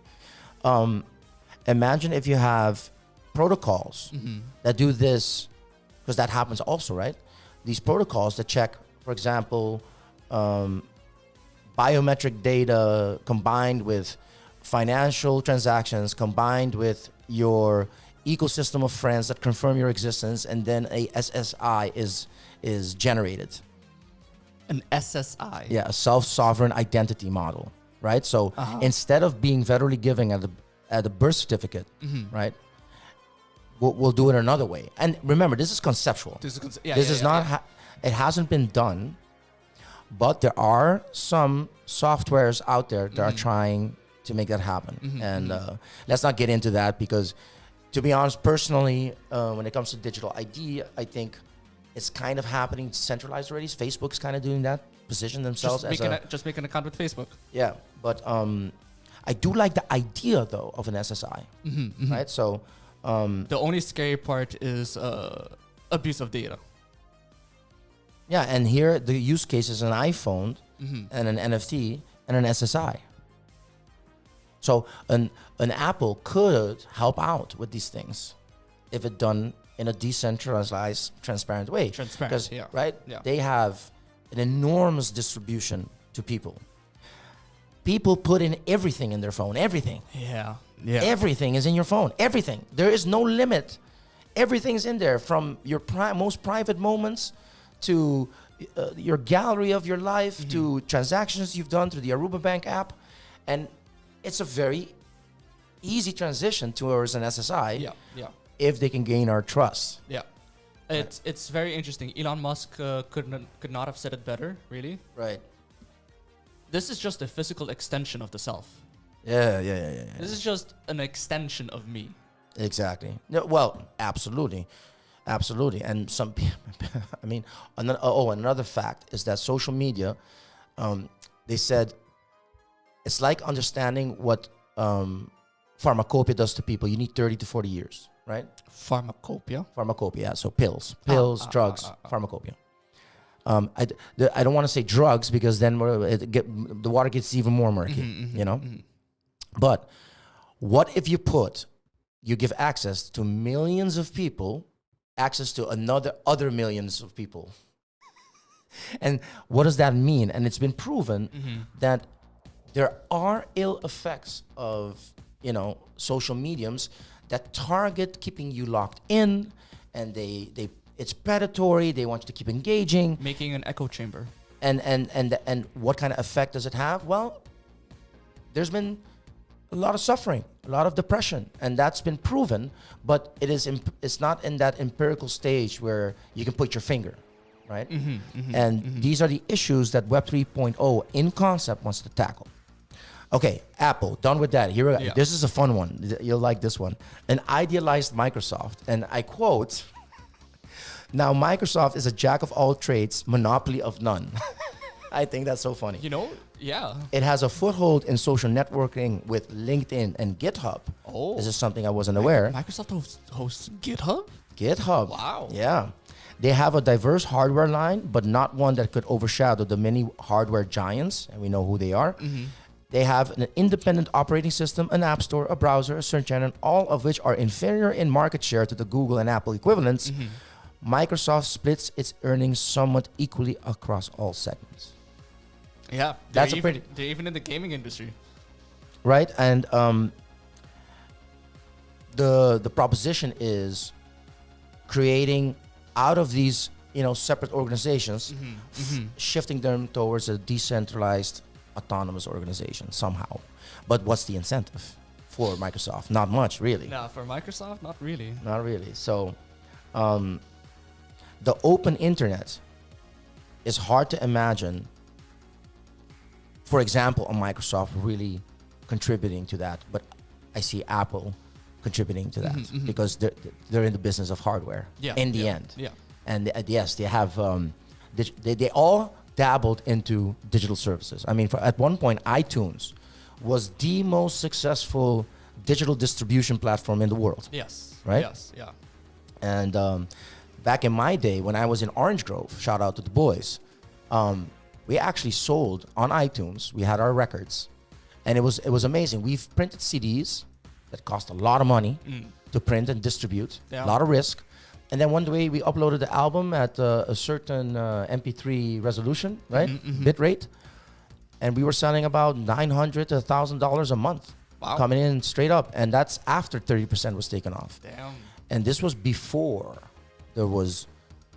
S2: Imagine if you have protocols that do this, because that happens also, right? These protocols that check, for example, biometric data combined with financial transactions, combined with your ecosystem of friends that confirm your existence, and then a SSI is generated.
S3: An SSI.
S2: Yeah, a self-sovereign identity model, right? So instead of being federally given at the birth certificate, right, we'll do it another way. And remember, this is conceptual. It hasn't been done, but there are some softwares out there that are trying to make that happen. And let's not get into that because, to be honest, personally, when it comes to digital ID, I think it's kind of happening centralized already. Facebook's kind of doing that, position themselves
S3: just make an account with Facebook.
S2: Yeah, but I do like the idea though of an SSI, right? So
S3: the only scary part is abuse of data.
S2: Yeah, and here the use case is an iPhone and an NFT and an SSI. So an Apple could help out with these things, if it done in a decentralized, transparent way.
S3: Transparent, yeah.
S2: Right?
S3: Yeah.
S2: They have an enormous distribution to people. People put in everything in their phone. Everything.
S3: Yeah. Yeah.
S2: Everything is in your phone. Everything. There is no limit. Everything's in there, from your most private moments to your gallery of your life to transactions you've done through the Aruba Bank app. And it's a very easy transition towards an SSI.
S3: Yeah. Yeah.
S2: If they can gain our trust.
S3: Yeah. It's very interesting. Elon Musk could not have said it better, really.
S2: Right.
S3: This is just a physical extension of the self.
S2: Yeah.
S3: This is just an extension of me.
S2: Exactly. No, well, absolutely. And some people, I mean, another fact is that social media, they said, it's like understanding what pharmacopoeia does to people. You need 30 to 40 years, right?
S3: Pharmacopoeia?
S2: Pharmacopoeia, so pills, drugs, pharmacopoeia. I don't want to say drugs because then the water gets even more murky, you know? But what if you give access to millions of people, access to other millions of people? And what does that mean? And it's been proven that there are ill effects of, social mediums that target keeping you locked in, and it's predatory. They want you to keep engaging,
S3: making an echo chamber.
S2: And what kind of effect does it have? Well, there's been a lot of suffering, a lot of depression, and that's been proven. But it's not in that empirical stage where you can put your finger, right? These are the issues that Web 3.0 in concept wants to tackle. Okay, Apple, done with that. Here, This is a fun one. You'll like this one. An idealized Microsoft, and I quote, "Now Microsoft is a jack of all trades, monopoly of none." I think that's so funny.
S3: Yeah.
S2: It has a foothold in social networking with LinkedIn and GitHub.
S3: Oh.
S2: This is something I wasn't aware.
S3: Microsoft hosts GitHub?
S2: GitHub.
S3: Wow.
S2: Yeah. They have a diverse hardware line, but not one that could overshadow the many hardware giants, and we know who they are. They have an independent operating system, an app store, a browser, a search engine, all of which are inferior in market share to the Google and Apple equivalents. Microsoft splits its earnings somewhat equally across all segments.
S3: Yeah,
S2: That's
S3: they're even in the gaming industry.
S2: Right? And the proposition is creating out of these, separate organizations, shifting them towards a decentralized, autonomous organization somehow. But what's the incentive for Microsoft? Not much, really.
S3: No, for Microsoft, not really.
S2: Not really. So the open internet is hard to imagine, for example, a Microsoft really contributing to that. But I see Apple contributing to that because they're in the business of hardware in the end.
S3: Yeah.
S2: And yes, they have, they all dabbled into digital services. I mean, at one point, iTunes was the most successful digital distribution platform in the world.
S3: Yes.
S2: Right?
S3: Yes, yeah.
S2: And back in my day, when I was in Orange Grove, shout out to the boys, we actually sold on iTunes. We had our records, and it was amazing. We've printed CDs that cost a lot of money to print and distribute, a lot of risk. And then one day we uploaded the album at a certain MP3 resolution, right? Bit rate. And we were selling about $900 to $1,000 a month.
S3: Wow.
S2: Coming in straight up. And that's after 30% was taken off.
S3: Damn.
S2: And this was before there was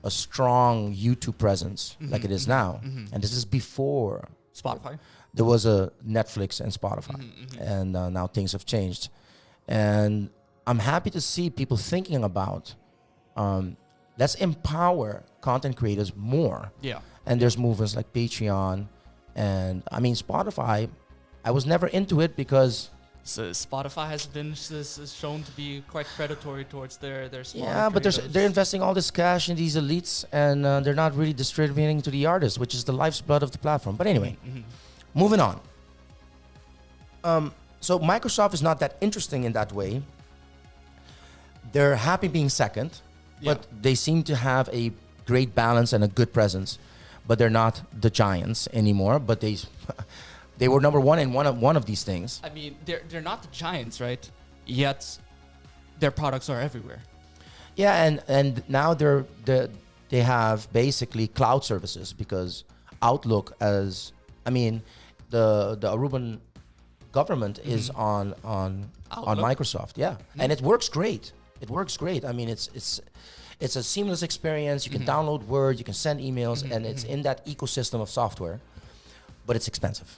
S2: a strong YouTube presence like it is now. And this is before
S3: Spotify.
S2: there was a Netflix and Spotify. And now things have changed. And I'm happy to see people thinking about let's empower content creators more.
S3: Yeah.
S2: And there's movements like Patreon. And I mean, Spotify, I was never into it because...
S3: So Spotify has been shown to be quite predatory towards their smaller
S2: Yeah, but they're investing all this cash in these elites, and they're not really distributing to the artists, which is the lifeblood of the platform. But anyway, moving on. So Microsoft is not that interesting in that way. They're happy being second, but they seem to have a great balance and a good presence. But they're not the giants anymore. But they were number one in one of these things.
S3: I mean, they're not the giants, right? Yet their products are everywhere.
S2: Yeah, and now they have basically cloud services because Outlook the Aruban government is on Microsoft. Yeah, and it works great. It works great. I mean, it's a seamless experience. You can download Word, you can send emails, and it's in that ecosystem of software. But it's expensive,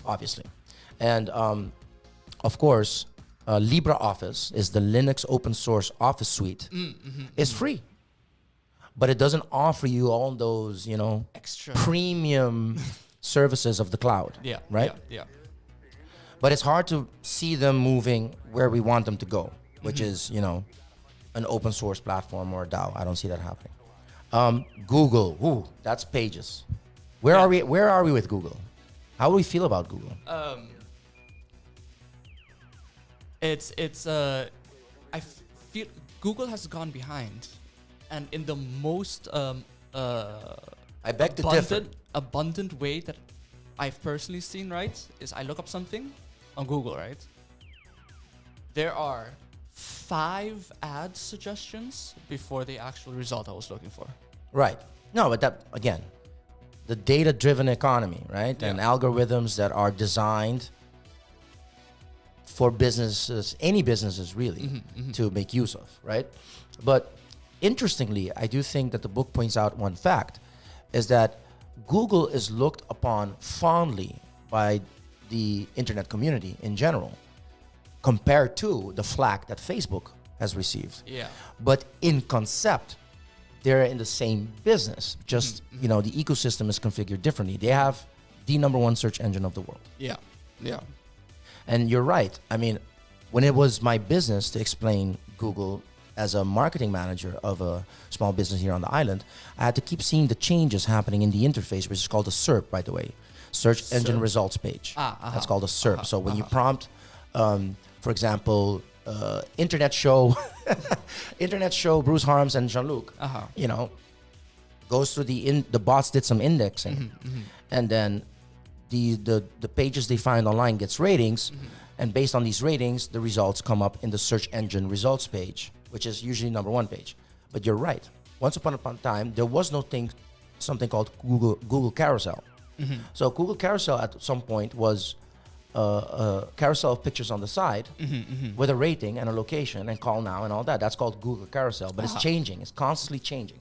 S2: obviously, and of course, LibreOffice is the Linux open source office suite. It's free, but it doesn't offer you all those
S3: Extra
S2: premium services of the cloud.
S3: Yeah.
S2: Right.
S3: Yeah.
S2: But it's hard to see them moving where we want them to go, which is, an open source platform or a DAO. I don't see that happening. Google, that's Pages. Where are we? Where are we with Google? How do we feel about Google?
S3: I feel Google has gone behind, and in the most
S2: I beg to differ.
S3: abundant way that I've personally seen, right, is I look up something on Google, right? There are 5 ad suggestions before the actual result I was looking for.
S2: Right. No, but that, again, the data-driven economy, right?
S3: Yeah.
S2: And algorithms that are designed for businesses, any businesses really, to make use of, right? But interestingly, I do think that the book points out one fact, is that Google is looked upon fondly by the internet community in general, compared to the flack that Facebook has received.
S3: Yeah.
S2: But in concept, they're in the same business. Just, the ecosystem is configured differently. They have the #1 search engine of the world.
S3: Yeah. Yeah.
S2: And you're right. I mean, when it was my business to explain Google as a marketing manager of a small business here on the island, I had to keep seeing the changes happening in the interface, which is called a SERP, by the way, Search Engine Results Page. That's called a SERP. So when you prompt, for example, internet show Bruce Harms and Jean-Luc, goes through the bots did some indexing, and then the pages they find online gets ratings, and based on these ratings, the results come up in the search engine results page, which is usually #1 page. But you're right. Once upon a time, there was something called Google Carousel. So Google Carousel at some point was a carousel of pictures on the side with a rating and a location and call now and all that. That's called Google Carousel, but it's changing. It's constantly changing.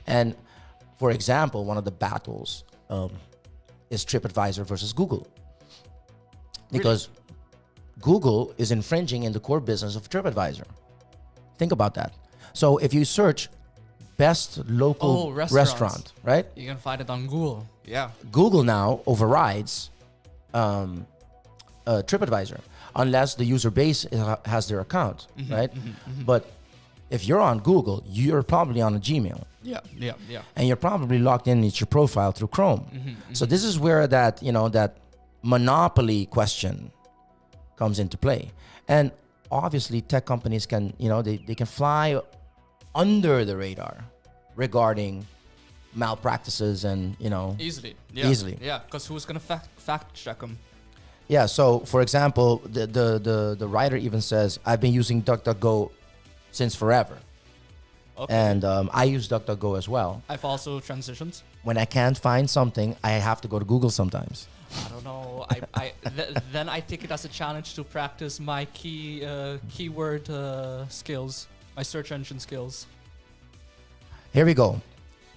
S2: And for example, one of the battles is Tripadvisor versus Google. Because Google is infringing in the core business of Tripadvisor. Think about that. So if you search best local restaurant, right?
S3: You can find it on Google. Yeah.
S2: Google now overrides Tripadvisor unless the user base has their account, right? But if you're on Google, you're probably on a Gmail.
S3: Yeah.
S2: And you're probably logged in with your profile through Chrome. So this is where that monopoly question comes into play. And obviously tech companies can, they can fly under the radar regarding malpractices and,
S3: Easily. Yeah, because who's going to fact check them?
S2: Yeah, so for example, the writer even says, I've been using DuckDuckGo since forever.
S3: Okay.
S2: And I use DuckDuckGo as well.
S3: I've also transitioned.
S2: When I can't find something, I have to go to Google sometimes.
S3: I don't know. Then I take it as a challenge to practice my keyword skills, my search engine skills.
S2: Here we go.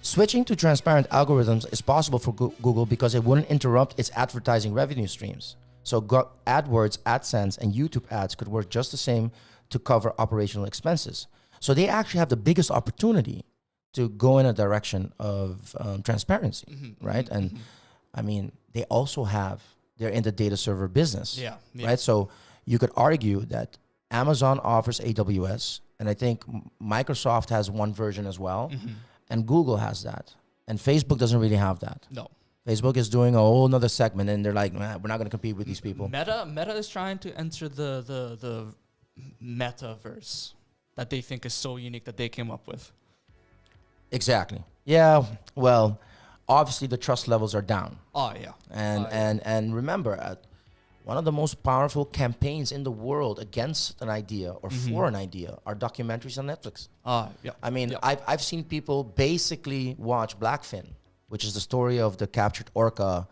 S2: Switching to transparent algorithms is possible for Google because it wouldn't interrupt its advertising revenue streams. So AdWords, AdSense, and YouTube ads could work just the same to cover operational expenses. So they actually have the biggest opportunity to go in a direction of transparency, right? And I mean, they're in the data server business, right? So you could argue that Amazon offers AWS, and I think Microsoft has one version as well, and Google has that, and Facebook doesn't really have that.
S3: No.
S2: Facebook is doing a whole nother segment, and they're like, nah, we're not going to compete with these people.
S3: Meta is trying to enter the metaverse that they think is so unique that they came up with.
S2: Exactly. Yeah. Well, obviously the trust levels are down.
S3: Oh yeah.
S2: And remember, one of the most powerful campaigns in the world against an idea or for an idea are documentaries on Netflix.
S3: Yeah.
S2: I mean,
S3: Yeah.
S2: I've seen people basically watch Blackfin, which is the story of the captured orca.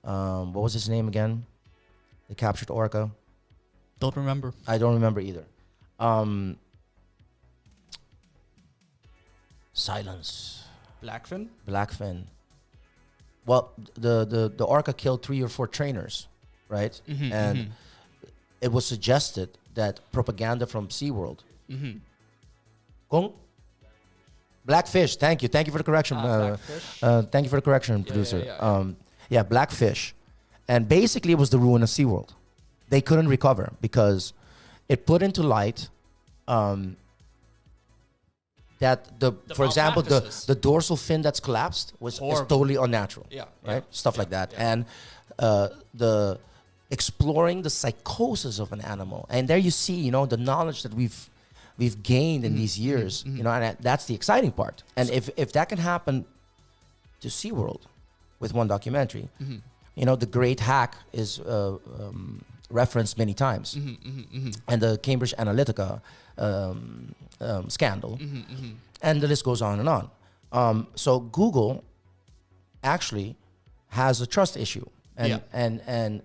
S2: What was his name again? The captured orca.
S3: Don't remember.
S2: I don't remember either. Silence. Blackfin. Well, the orca killed 3 or 4 trainers, right? And it was suggested that propaganda from SeaWorld. Kung? Blackfish. Thank you for the correction. Thank you for the correction, producer. Yeah, Blackfish. And basically it was the ruin of SeaWorld. They couldn't recover because it put into light that for example, the dorsal fin that's collapsed is totally unnatural. Right? Stuff like that. Yeah. And the exploring the psychosis of an animal. And there you see, the knowledge that we've gained in these years, and that's the exciting part. And if that can happen to SeaWorld with one documentary, the great hack is referenced many times, and the Cambridge Analytica scandal, and the list goes on and on. So Google actually has a trust issue, and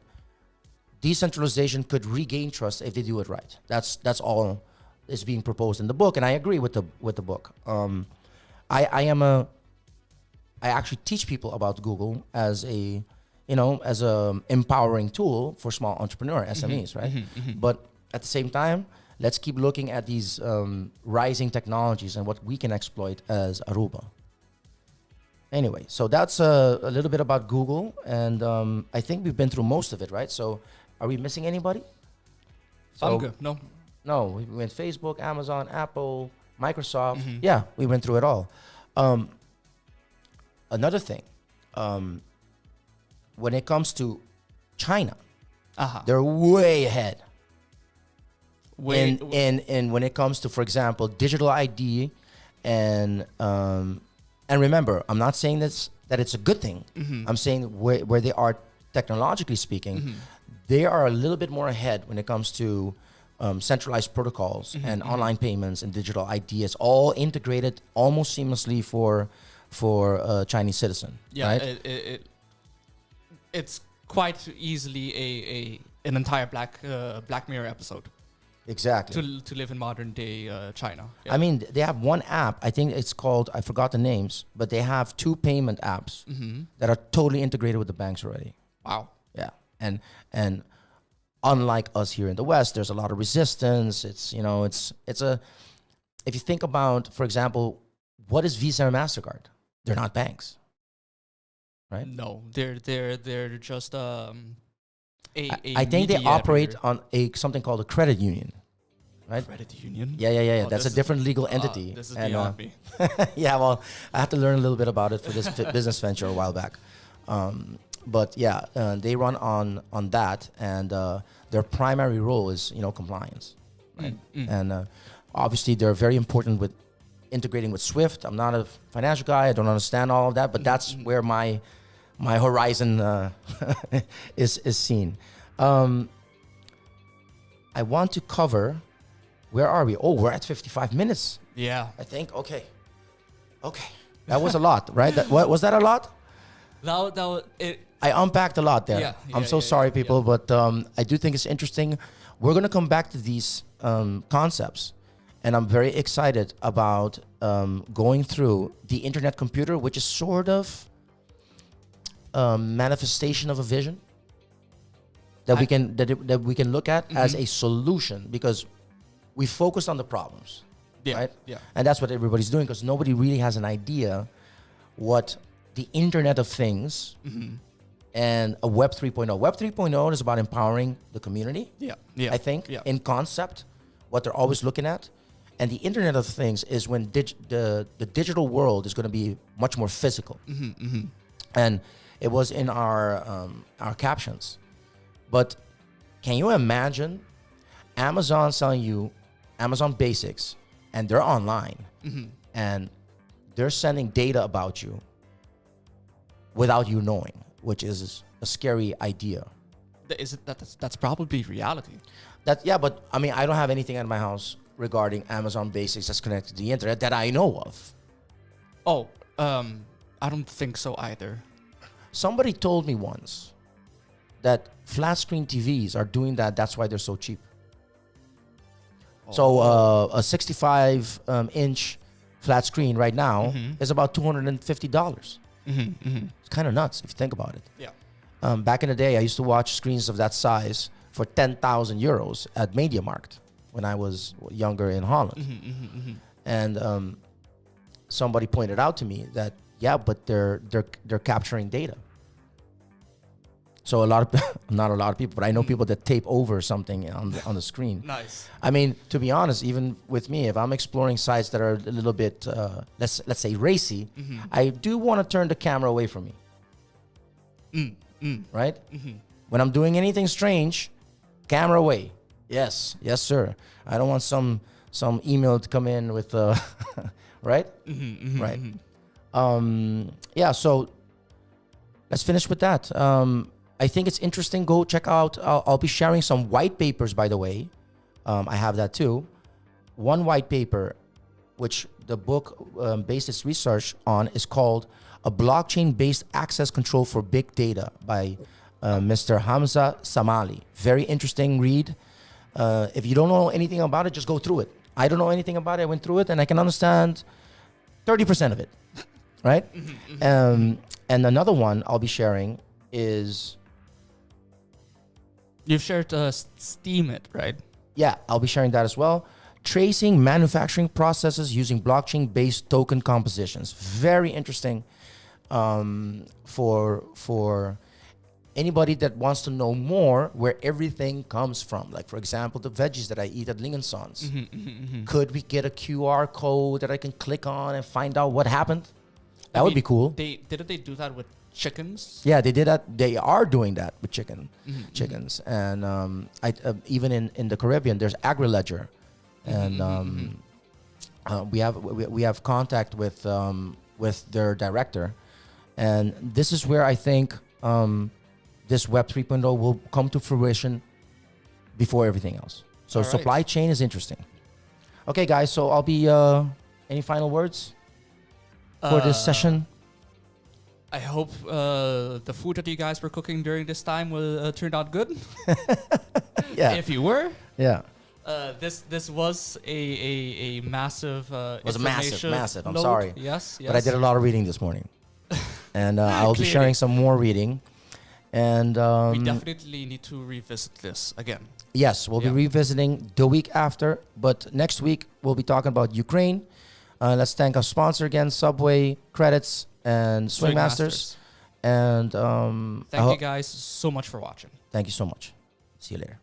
S2: decentralization could regain trust if they do it right. That's all is being proposed in the book, and I agree with the book. I actually teach people about Google as a empowering tool for small entrepreneur SMEs, right? But at the same time, let's keep looking at these rising technologies and what we can exploit as Aruba. Anyway, so that's a little bit about Google, and I think we've been through most of it, right? So are we missing anybody?
S3: I'm good. No,
S2: we went Facebook, Amazon, Apple, Microsoft. Yeah, we went through it all. Another thing, when it comes to China, they're way ahead. In when it comes to, for example, digital ID, and remember, I'm not saying that it's a good thing. I'm saying where they are technologically speaking, they are a little bit more ahead when it comes to centralized protocols and online payments and digital ID. It's all integrated almost seamlessly for a Chinese citizen.
S3: Yeah,
S2: right?
S3: It's quite easily an entire Black Mirror episode.
S2: Exactly.
S3: To live in modern day China. Yeah.
S2: I mean, they have one app. I think it's called, I forgot the names, but they have 2 payment apps that are totally integrated with the banks already.
S3: Wow.
S2: Yeah, and unlike us here in the West, there's a lot of resistance. It's if you think about, for example, what is Visa or MasterCard? They're not banks, right?
S3: No, they're just I
S2: think they operate on something called a credit union, right?
S3: Credit union?
S2: Yeah. That's a different legal entity.
S3: This is beyond me.
S2: Yeah, well, I had to learn a little bit about it for this business venture a while back. But yeah, they run on that, and their primary role is compliance, right? And obviously they're very important with integrating with SWIFT. I'm not a financial guy. I don't understand all of that, but that's where my horizon is seen. I want to cover. Where are we? Oh, we're at 55 minutes.
S3: Yeah,
S2: I think. Okay. That was a lot, right? Was that a lot?
S3: That was it.
S2: I unpacked a lot there. I'm so sorry, people, but I do think it's interesting. We're going to come back to these concepts, and I'm very excited about going through the internet computer, which is sort of manifestation of a vision that we can look at as a solution, because we focused on the problems, right? Yeah, and that's what everybody's doing, because nobody really has an idea what the Internet of Things and a Web 3.0. Web 3.0 is about empowering the community. I think in concept, what they're always looking at. And the Internet of Things is when the digital world is going to be much more physical. And it was in our captions. But can you imagine Amazon selling you Amazon Basics, and they're online, and they're sending data about you without you knowing, which is a scary idea.
S3: That's probably reality.
S2: But I mean, I don't have anything at my house regarding Amazon Basics that's connected to the internet that I know of.
S3: Oh, I don't think so either.
S2: Somebody told me once that flat screen TVs are doing that. That's why they're so cheap. So a 65 inch flat screen right now is about $250. It's kind of nuts if you think about it.
S3: Yeah.
S2: Back in the day, I used to watch screens of that size for 10,000 euros at MediaMarkt when I was younger in Holland. And somebody pointed out to me that, yeah, but they're capturing data. So not a lot of people, but I know people that tape over something on the screen.
S3: Nice.
S2: I mean, to be honest, even with me, if I'm exploring sites that are a little bit, let's say racy, I do want to turn the camera away from me. Right? When I'm doing anything strange, camera away. Yes, sir. I don't want some email to come in with, right? Right. Yeah. So let's finish with that. I think it's interesting. Go check out. I'll be sharing some white papers, by the way. I have that too. One white paper, which the book based its research on, is called "A Blockchain-Based Access Control for Big Data" by Mr. Hamza Samali. Very interesting read. If you don't know anything about it, just go through it. I don't know anything about it. I went through it and I can understand 30% of it, right? And another one I'll be sharing is...
S3: You've shared Steam It, right?
S2: Yeah, I'll be sharing that as well. Tracing manufacturing processes using blockchain-based token compositions. Very interesting for anybody that wants to know more where everything comes from. Like, for example, the veggies that I eat at Lingensons. Could we get a QR code that I can click on and find out what happened? That would be cool.
S3: Didn't they do that with chickens?
S2: Yeah, they did that. They are doing that with chickens. And even in the Caribbean, there's AgriLedger. And we have contact with their director. And this is where I think this Web 3.0 will come to fruition before everything else. So supply chain is interesting. Okay, guys, so I'll be... any final words for this session?
S3: I hope the food that you guys were cooking during this time will turned out good.
S2: Yeah.
S3: If you were.
S2: Yeah.
S3: This was a massive
S2: It was massive. I'm
S3: load.
S2: sorry.
S3: Yes.
S2: But I did a lot of reading this morning. And I'll be sharing some more reading. And
S3: we definitely need to revisit this again.
S2: Yes, we'll be revisiting the week after. But next week, we'll be talking about Ukraine. Let's thank our sponsor again, Subway, Qredits, and SwingMasterz. And
S3: thank you guys so much for watching.
S2: Thank you so much. See you later.